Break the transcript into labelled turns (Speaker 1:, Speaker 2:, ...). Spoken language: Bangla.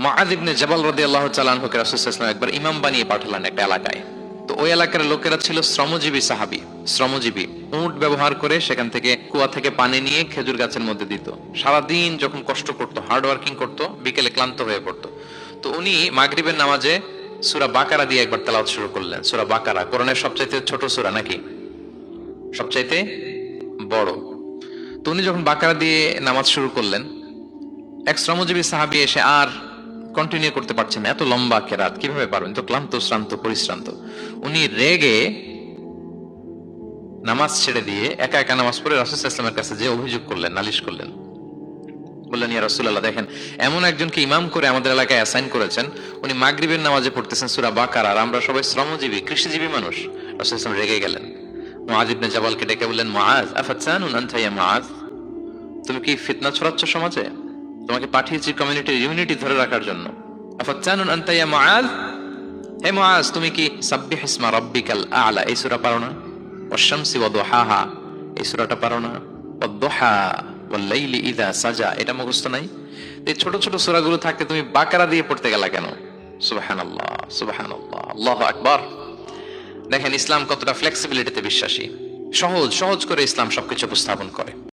Speaker 1: মুআয ইবনে জাবাল রাদিয়াল্লাহু তাআলা আনহুকে রাসূল সাল্লাল্লাহু আলাইহি ওয়াসাল্লাম একবার ইমাম বানিয়ে পাঠালেন একটা এলাকায়। তো ওই এলাকার লোকেরা ছিল শ্রমজীবী সাহাবী, শ্রমজীবী। উট ব্যবহার করে সেখান থেকে কুয়া থেকে পানি নিয়ে খেজুর গাছের মধ্যে দিত। সারাদিন যখন কষ্ট করতো, হার্ড ওয়ার্কিং করতো, বিকেলে ক্লান্ত হয়ে পড়তো। তো উনি মাগরিবের নামাজে সূরা বাকারা দিয়ে একবার তেলাওয়াত শুরু করলেন। সূরা বাকারা কোরআনের সবচাইতে ছোট সূরা নাকি সবচাইতে বড়? তো উনি যখন বাকারা দিয়ে নামাজ শুরু করলেন, এক শ্রমজীবী সাহাবী এসে আর কন্টিনিউ করতে পারছেন না, এত লম্বা কেরাত কিভাবে পারবেন, তো ক্লান্ত শ্রান্ত পরিশ্রান্ত। উনি রেগে নামাজ ছেড়ে দিয়ে একা একা নামাজ পড়ে রাসূল সাল্লাল্লাহু আলাইহি ওয়াসাল্লামের কাছে যে অভিযোগ করলেন, নালিশ করলেন। বললেন, ইয়া রাসূলুল্লাহ, দেখেন এমন একজনকে ইমাম করে আমাদের এলাকায় অ্যাসাইন করেছেন, উনি মাগরিবের নামাজে পড়তেছেন সূরা বাকারা, আর আমরা সবাই শ্রমজীবী কৃষিজীবী মানুষ। রাসূল সাল্লাল্লাহু আলাইহি ওয়াসাল্লাম রেগে গেলেন। মুআয ইবনে জাবালকে ডেকে বললেন, মুআয আফাতানুন আনতা ইয়া মুআয, তুমি কি ফিতনা ছড়াচ্ছ সমাজে? তোমাকে পাঠিয়েছি কমিউনিটির ইউনিটি ধরে রাখার জন্য। আফাতানুন আনতা ইয়া মুআয, হে মুআয, তুমি কি সাব্বিহ ইসমা রাব্বিকাল আ'লা এই সূরা পারো না? ওয়াশ-শামসি ওয়া দুহাহা এই সূরাটা পারো না? ওয়াদ-দুহা ওয়াল-লাইলি ইযা সাজা এটা মুখস্থ নাই? এই ছোট ছোট সূরাগুলো থাকতে তুমি বাকারা দিয়ে পড়তে গেলা কেন? সুবহানাল্লাহ, সুবহানাল্লাহ, আল্লাহু আকবার। দেখেন ইসলাম কতটা ফ্লেক্সিবিলিটিতে বিশ্বাসী। সহজ সহজ করে ইসলাম সবকিছু উপস্থাপন করে।